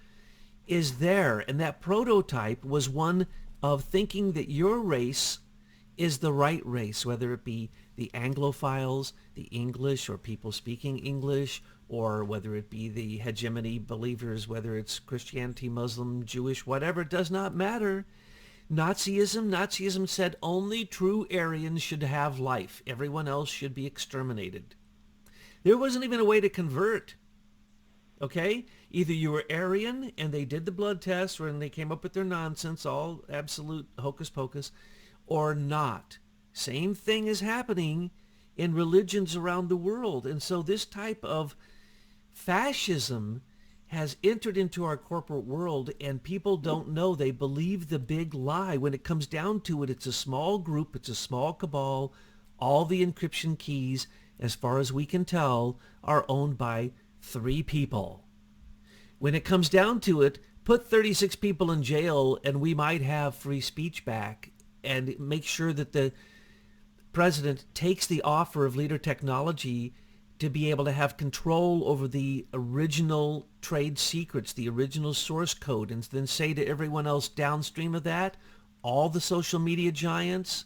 is there. And that prototype was one of thinking that your race is the right race, whether it be the Anglophiles, the English, or people speaking English, or whether it be the hegemony believers, whether it's Christianity, Muslim, Jewish, whatever, it does not matter. Nazism said only true Aryans should have life. Everyone else should be exterminated. There wasn't even a way to convert. Okay? Either you were Aryan and they did the blood test and they came up with their nonsense, all absolute hocus pocus, or not. Same thing is happening in religions around the world. And so this type of fascism has entered into our corporate world, and people don't know. They believe the big lie. When it comes down to it, it's a small group, it's a small cabal. All the encryption keys, as far as we can tell, are owned by 3 people. When it comes down to it, put 36 people in jail and we might have free speech back, and make sure that the president takes the offer of leader technology to be able to have control over the original trade secrets, the original source code, and then say to everyone else downstream of that, all the social media giants,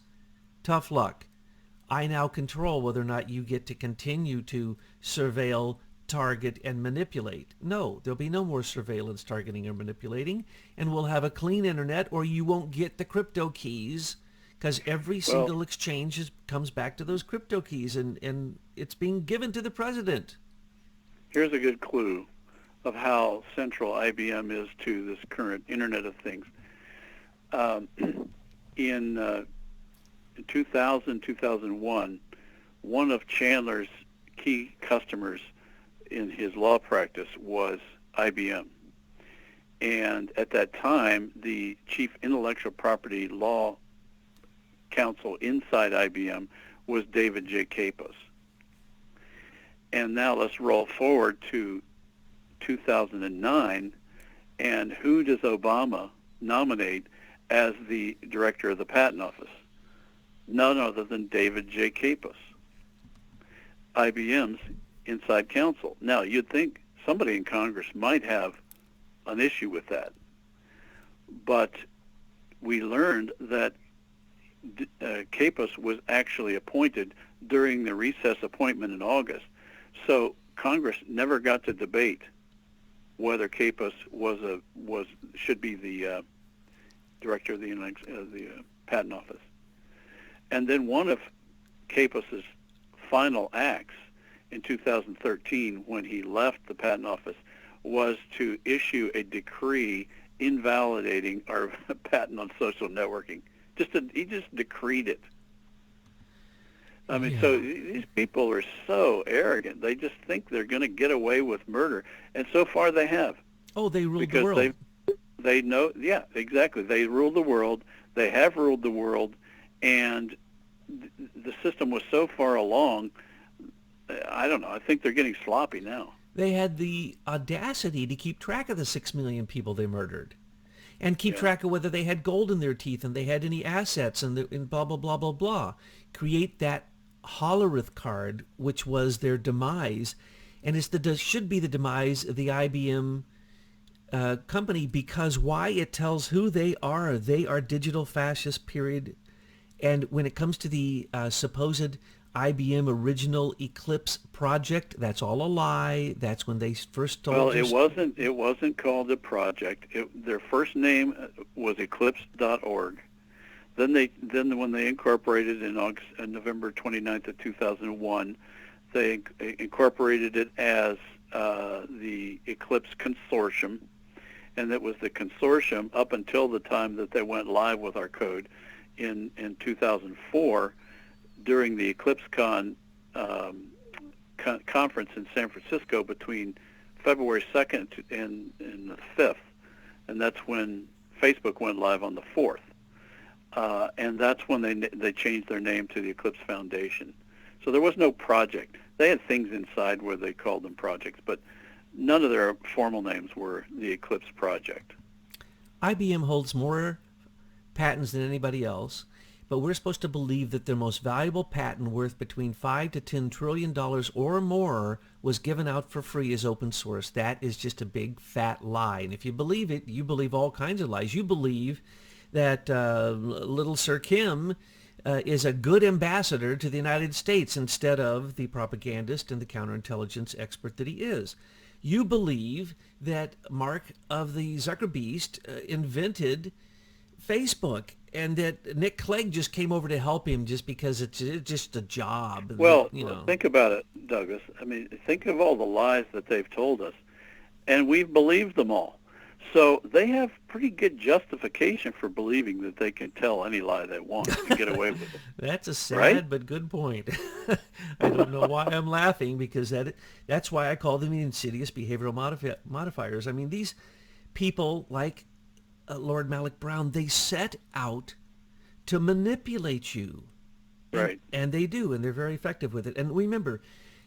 tough luck. I now control whether or not you get to continue to surveil, target, and manipulate. No, there'll be no more surveillance, targeting, or manipulating, and we'll have a clean internet, or you won't get the crypto keys, because every single exchange comes back to those crypto keys, and it's being given to the president. Here's a good clue of how central IBM is to this current Internet of Things. In 2000, 2001, one of Chandler's key customers in his law practice was IBM. And at that time, the chief intellectual property law counsel inside IBM was David J. Capos. And now let's roll forward to 2009, and who does Obama nominate as the director of the Patent Office? None other than David J. Capos, IBM's inside counsel. Now, you'd think somebody in Congress might have an issue with that. But we learned that Capos was actually appointed during the recess appointment in August. So Congress never got to debate whether Capos should be the director of the Patent Office. And then one of Capos's final acts in 2013, when he left the Patent Office, was to issue a decree invalidating our patent on social networking. He just decreed it. I mean, So these people are so arrogant. They just think they're going to get away with murder, and so far they have. Oh, they ruled the world. Because they know, yeah, exactly. They rule the world. They have ruled the world, and the system was so far along. I don't know. I think they're getting sloppy now. They had the audacity to keep track of the 6 million people they murdered, and keep track of whether they had gold in their teeth and they had any assets and blah, blah, blah, blah, blah. Create that Hollerith card, which was their demise, and should be the demise of the IBM company, because why? It tells who they are. They are digital fascists, period. And when it comes to the supposed IBM original Eclipse project, that's all a lie. That's when they first told us. Well, it wasn't called a project. Their first name was eclipse.org. Then when they incorporated in November 29th of 2001, they incorporated it as the Eclipse Consortium, and it was the consortium up until the time that they went live with our code in 2004 during the EclipseCon conference in San Francisco between February 2nd and the 5th, and that's when Facebook went live on the 4th. And that's when they changed their name to the Eclipse Foundation. So there was no project. They had things inside where they called them projects, but none of their formal names were the Eclipse Project. IBM holds more patents than anybody else, but we're supposed to believe that their most valuable patent, worth between $5 to $10 trillion or more, was given out for free as open source. That is just a big fat lie. And if you believe it, you believe all kinds of lies. You believe that little Sir Kim is a good ambassador to the United States instead of the propagandist and the counterintelligence expert that he is. You believe that Mark of the Zuckerbeast invented Facebook, and that Nick Clegg just came over to help him just because it's just a job. Well, think about it, Douglas. I mean, think of all the lies that they've told us, and we've believed them all. So they have pretty good justification for believing that they can tell any lie they want and get away with it. That's a sad right? but good point. I don't know why I'm laughing, because that's why I call them the insidious behavioral modifiers. I mean, these people like Lord Malik Brown, they set out to manipulate you. Right. And they do, and they're very effective with it. And remember,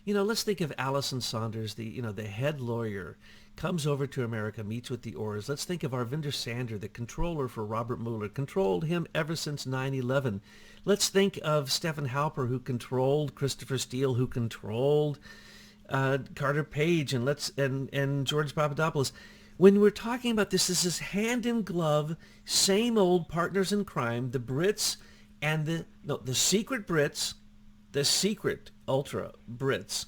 let's think of Allison Saunders, the head lawyer, comes over to America, meets with the Orrs. Let's think of Arvinder Sander, the controller for Robert Mueller, controlled him ever since 9/11. Let's think of Stephen Halper, who controlled Christopher Steele, who controlled Carter Page, and George Papadopoulos. When we're talking about this is hand in glove, same old partners in crime, the Brits and the secret Brits, the secret ultra Brits,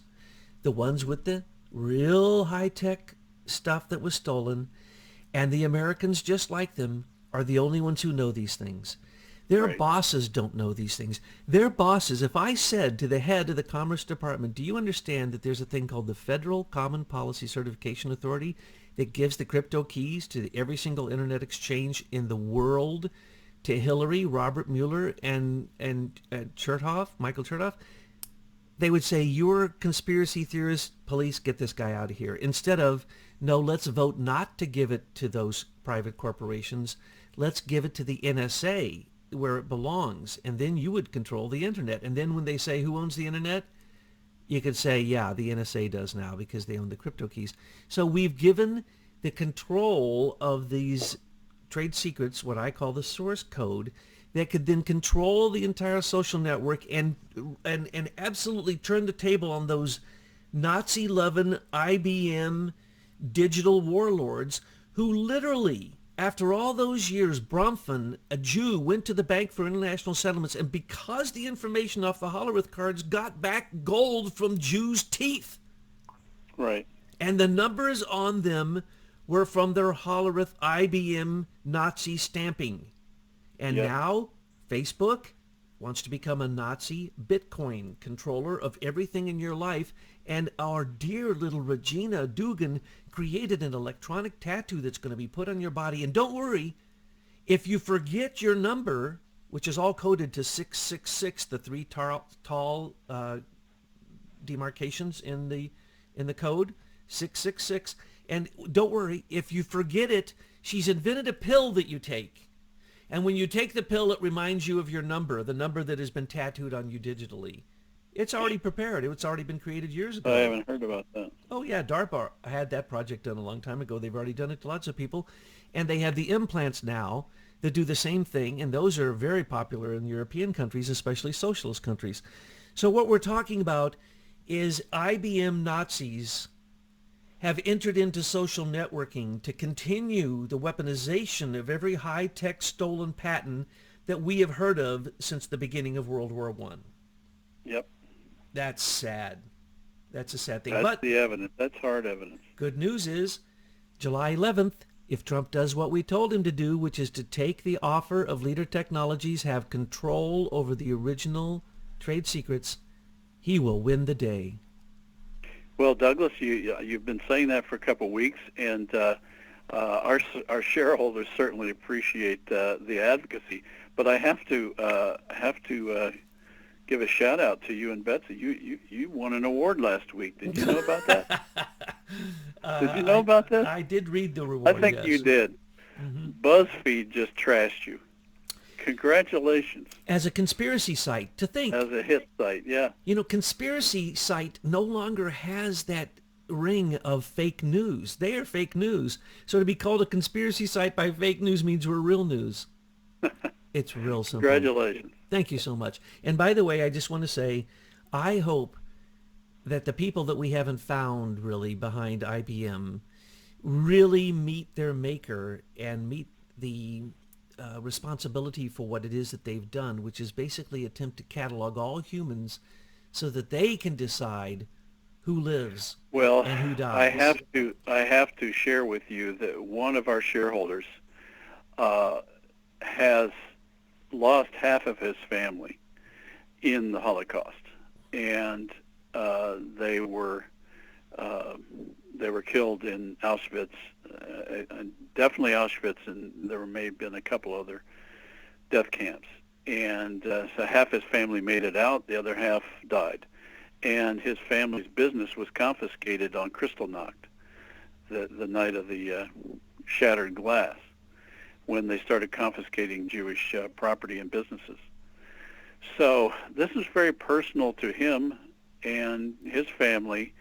the ones with the real high-tech stuff that was stolen, and the Americans just like them are the only ones who know these things. Their bosses don't know these things. Their bosses, if I said to the head of the Commerce Department, do you understand that there's a thing called the Federal Common Policy Certification Authority that gives the crypto keys to every single internet exchange in the world to Hillary, Robert Mueller, and Michael Chertoff? They would say, you're conspiracy theorists, police, get this guy out of here. Instead of, no, let's vote not to give it to those private corporations. Let's give it to the NSA where it belongs. And then you would control the internet. And then when they say, who owns the internet? You could say, yeah, the NSA does now because they own the crypto keys. So we've given the control of these trade secrets, what I call the source code, that could then control the entire social network and absolutely turn the table on those Nazi-loving IBM digital warlords who literally, after all those years, Bronfman, a Jew, went to the Bank for International Settlements, and because the information off the Hollerith cards got back gold from Jews' teeth. Right. And the numbers on them were from their Hollerith IBM Nazi stamping. And Yep. now Facebook wants to become a Nazi Bitcoin controller of everything in your life. And our dear little Regina Dugan created an electronic tattoo that's going to be put on your body. And don't worry, if you forget your number, which is all coded to 666, the three tall demarcations in the code, 666. And don't worry, if you forget it, she's invented a pill that you take. And when you take the pill, it reminds you of your number, the number that has been tattooed on you digitally. It's already prepared. It's already been created years ago. I haven't heard about that. Oh, yeah. DARPA had that project done a long time ago. They've already done it to lots of people. And they have the implants now that do the same thing. And those are very popular in European countries, especially socialist countries. So what we're talking about is IBM Nazis have entered into social networking to continue the weaponization of every high-tech stolen patent that we have heard of since the beginning of World War I. Yep. That's sad. That's a sad thing. That's But the evidence. That's hard evidence. good news is July 11th, if Trump does what we told him to do, which is to take the offer of Leader Technologies, have control over the original trade secrets, he will win the day. Well, Douglas, you've been saying that for a couple of weeks, and our shareholders certainly appreciate the advocacy. But I have to give a shout out to you and Betsy. You won an award last week. Did you know about that? Did you know about this? I did read the reward. I think yes. you did. Mm-hmm. BuzzFeed just trashed you. Congratulations. As a conspiracy site, to think. As a hit site, yeah. You know, conspiracy site no longer has that ring of fake news. They are fake news. So to be called a conspiracy site by fake news means we're real news. It's real simple. Congratulations. Thank you so much. And by the way, I just want to say, I hope that the people that we haven't found really behind IBM really meet their maker and meet the responsibility for what it is that they've done, which is basically attempt to catalog all humans so that they can decide who lives and who dies. I have to share with you that one of our shareholders has lost half of his family in the Holocaust, and they were killed in Auschwitz, definitely Auschwitz, and there may have been a couple other death camps. And so half his family made it out, the other half died. And his family's business was confiscated on Kristallnacht, the night of the shattered glass, when they started confiscating Jewish property and businesses. So this is very personal to him and his family,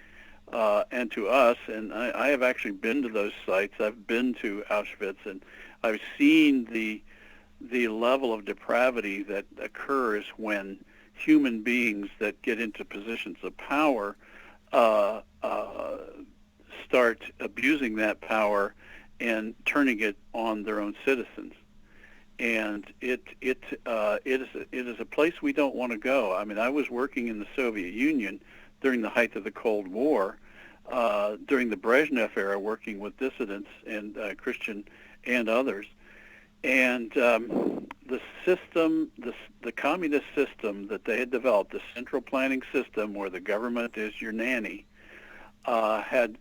and to us. And I have actually been to those sites. I've been to Auschwitz, and I've seen the level of depravity that occurs when human beings that get into positions of power start abusing that power and turning it on their own citizens. And it is a place we don't want to go. I mean, I was working in the Soviet Union during the height of the Cold War, during the Brezhnev era, working with dissidents and Christian and others. And the system, the communist system that they had developed, the central planning system where the government is your nanny, had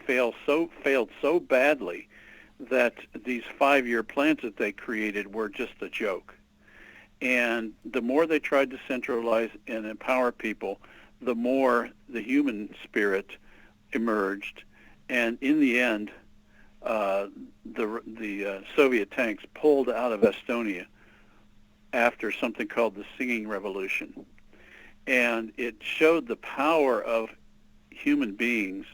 failed so badly that these 5-year plans that they created were just a joke. And the more they tried to centralize and empower people, the more the human spirit emerged. And in the end, the Soviet tanks pulled out of Estonia after something called the Singing Revolution. And it showed the power of human beings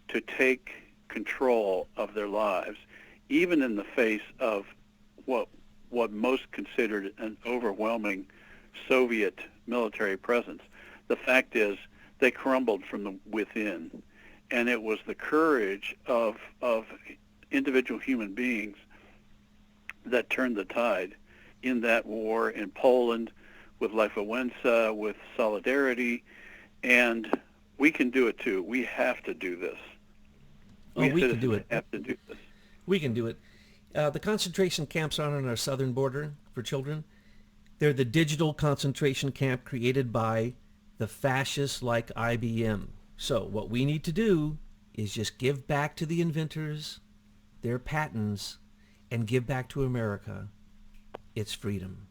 to take control of their lives, even in the face of what most considered an overwhelming Soviet military presence. The fact is they crumbled from the within. And it was the courage of individual human beings that turned the tide in that war in Poland, with Lech Wałęsa, with Solidarity, and we can do it too. We have to do this. Oh, we can do it. Have to do this. We can do it. The concentration camps aren't on our southern border for children. They're the digital concentration camp created by the fascists like IBM. So what we need to do is just give back to the inventors their patents and give back to America its freedom.